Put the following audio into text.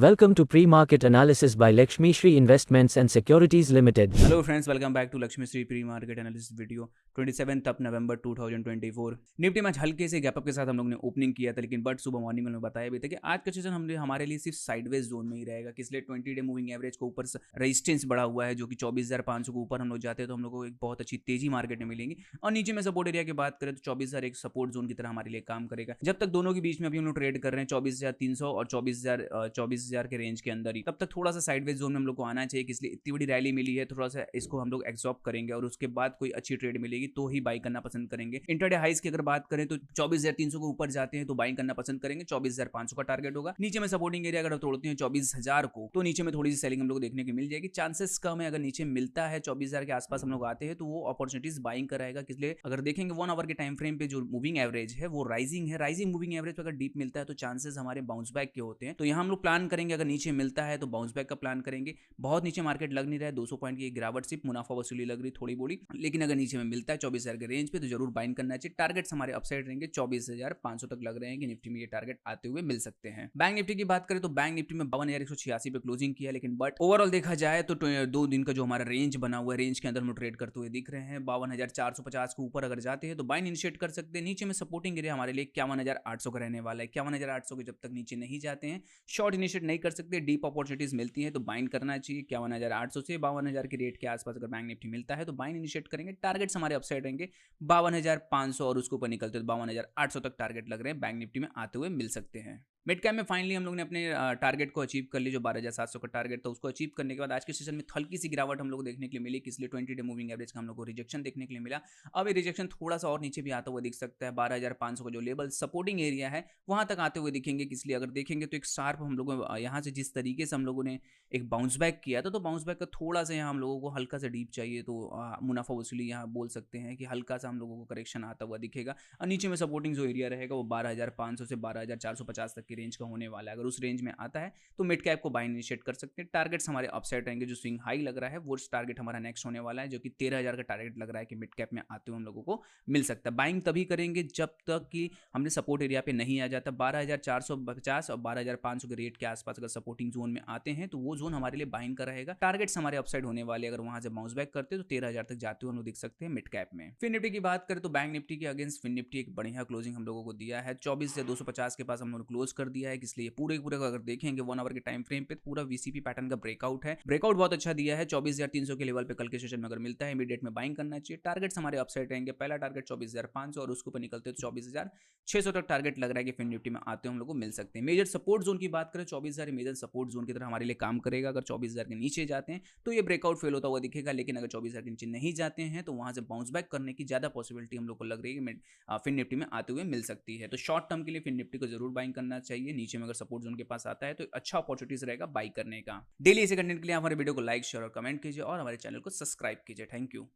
Welcome to Pre-Market Analysis by Lakshmi Shri Investments and Securities Limited. Hello friends, welcome back to Lakshmi Shri Pre-Market Analysis video 27th November 2024। Nifty में आज हल्के से gap up के साथ हम लोग ने ओपनिंग किया था, लेकिन बट सुबह मॉर्निंग में बताया भी था कि आज का सेशन हमारे लिए सिर्फ साइडवेज जोन में ही रहेगा, कि इसलिए 20 डे मूविंग एवरेज को ऊपर रेजिस्टेंस बढ़ा हुआ है जो कि 24,500 को ऊपर हम लोग जाते हैं तो हम लोग को एक बहुत अच्छी तेजी मार्केट में मिलेंगी। और नीचे में सपोर्ट एरिया की बात करें तो 24,000 एक सपोर्ट जोन की तरह हमारे लिए काम करेगा। जब तक दोनों के बीच में अभी हम लोग ट्रेड कर रहे हैं 24,300 और 24,000 के रेंज के अंदर ही, तब तक थोड़ा सा साइडवेज जोन में हम लोग को आना चाहिए, इसलिए इतनी बड़ी रैली मिली है, थोड़ा सा इसको हम लोग एब्जॉर्ब करेंगे और उसके बाद कोई अच्छी ट्रेड मिलेगी तो ही बाई करना पसंद करेंगे। इंटरडे हाइस की अगर बात करें तो 24,300 को ऊपर जाते हैं तो बाइंग करना पसंद करेंगे, 24,500 का टारगेट होगा। नीचे में सपोर्टिंग एरिया अगर तोड़ते हैं 24,000 को तो नीचे में थोड़ी सी सेलिंग हम लोग देखने को मिल जाएगी। चांसेस कम है, अगर नीचे मिलता है 24,000 के आसपास हम लोग आते हैं तो वो अपॉर्चुनिटीज बाइंग कराएगा। इसलिए अगर देखेंगे 1 आवर के टाइम फ्रेम पे जो मूविंग एवरेज है वो राइजिंग है, राइजिंग मूविंग एवरेज पे अगर डीप मिलता है तो चांसेस हमारे बाउंस बैक के होते हैं। तो यहाँ हम लोग प्लान करेंगे, अगर नीचे मिलता है तो बाउंस बैक का प्लान करेंगे। बहुत नीचे मार्केट लग नहीं रहा है, 200 पॉइंट की गिरावट सिर्फ मुनाफा वसूली लग रही थोड़ी बोली, लेकिन अगर नीचे में मिलता है 24,000 के रेंज पे तो जरूर बाइंग करना चाहिए। टारगेट्स हमारे अपसाइड रहेंगे, 24,500 तक लग रहे हैं कि निफ्टी में ये टारगेट आते हुए मिल सकते हैं। बैंक निफ्टी की बात करें तो बैंक निफ्टी में 52,186 पे क्लोजिंग किया, लेकिन बट ओवरऑल देखा जाए तो 2 दिन का जो हमारा रेंज बना हुआ है, रेंज के अंदर हम ट्रेड करते हुए दिख रहे हैं। 52,450 के ऊपर अगर जाते हैं तो बाइंग इनिशिएट कर सकते हैं। नीचे में सपोर्टिंग एरिया हमारे लिए 51,800 का रहने वाला है। 51,800 के जब तक नीचे नहीं जाते हैं शॉर्ट इनिशिएट नहीं कर सकते, डीप अपॉर्चुनिटीज मिलती है तो बाइंग करना चाहिए। 51,800 से 52,000 के रेट के आसपास अगर बैंक निफ्टी मिलता है तो बाइंग इनिशिएट करेंगे। टारगेट्स हमारे अपसाइड रहेंगे 52,500 और उसके ऊपर निकलते तो 52,800 तक टारगेट लग रहे हैं, बैंक निफ्टी में आते हुए मिल सकते हैं। मिड कैप में फाइनली हम लोग ने अपने टारगेट को अचीव कर लिया, जो 12,700 का टारगेट था उसको अचीव करने के बाद आज के सेशन में हल्की सी गिरावट हम लोग देखने के लिए मिली, इसलिए 20 डे मूविंग एवरेज का हम लोग को रिजेक्शन देखने के लिए मिला। अब ये रिजेक्शन थोड़ा सा और नीचे भी आता हुआ दिख सकता है। 12,500 का जो लेवल सपोर्टिंग एरिया है वहां तक आते हुए दिखेंगे, इसलिए अगर देखेंगे तो एक शार्प हम लोगों यहाँ से जिस तरीके से हम लोगों ने एक बाउंस बैक किया था तो बाउंस बैक का थोड़ा सा यहाँ हम लोगों को हल्का सा डीप चाहिए, तो मुनाफा वसूली यहाँ बोल सकते हैं कि हल्का सा हम लोगों को करेक्शन आता हुआ दिखेगा। और नीचे में सपोर्टिंग जो एरिया रहेगा वो 12,500 से 12,450 तक की रेंज का होने वाला है। अगर उस रेंज में आता है तो मिड कैप को बाय इनिशिएट कर सकते हैं। टारगेट्स हमारे अपसाइड रहेंगे, जो स्विंग हाई लग रहा है वो टारगेट हमारा नेक्स्ट होने वाला है, जो कि 13,000 का टारगेट लग रहा है कि मिड कैप में आते हुए हम लोगों को मिल सकता है। बाइंग तभी करेंगे जब तक कि हमने सपोर्ट एरिया पे नहीं आ जाता। 12,450 और 12,500 के रेट के आसपास अगर सपोर्टिंग जोन में आते हैं तो वो जोन हमारे लिए बाइंग का रहेगा। टारगेट्स हमारे अपसाइड होने वाले, अगर वहां से बाउंस बैक करते तो 13,000 तक जाते हुए हम लोग देख सकते हैं मिड कैप में। फिन निफ्टी की बात करें तो बैंक निफ्टी के अगेंस्ट फिन निफ्टी एक बढ़िया क्लोजिंग हम लोगों को दिया है। 24 से 250 के पास हम लोग क्लोज कर दिया है, इसलिए पूरे अगर देखेंगे 1 आवर के टाइम फ्रेम पे पूरा वीसीपी पैटर्न का ब्रेकआउट है। ब्रेकआउट बहुत अच्छा दिया है। 24,300 के लेवल पे कल के सेशन में अगर मिलता है इमीडिएट में बाइंग करना चाहिए। टारगेट्स हमारे अपसाइड रहेंगे, पहला टारगेट 24,500 और उसके ऊपर निकलते तो 24,600 तक टारगेट लग रहा है कि फिन निफ्टी में आते हम लोग को मिल सकते हैं। मेजर सपोर्ट जोन की बात करें 24,000 मेजर सपोर्ट जोन की तरह हमारे लिए काम करेगा। अगर 24,000 के नीचे जाते हैं तो ये ब्रेकआउट फेल होता हुआ दिखेगा, लेकिन अगर 24,000 के नीचे नहीं जाते हैं तो वहां से बाउंस बैक करने की ज्यादा पॉसिबिलिटी हम लोग को लग रही है कि फिन निफ्टी में आते हुए मिल सकती है। तो शॉर्ट टर्म के लिए फिन निफ्टी को जरूर बाइंग करना चाहिए। नीचे में अगर सपोर्ट जोन के पास आता है तो अच्छा अपॉर्चुनिटीज रहेगा बाई करने का। डेली ऐसे कंटेंट के लिए हमारे वीडियो को लाइक शेयर और कमेंट कीजिए और हमारे चैनल को सब्सक्राइब कीजिए। Thank you.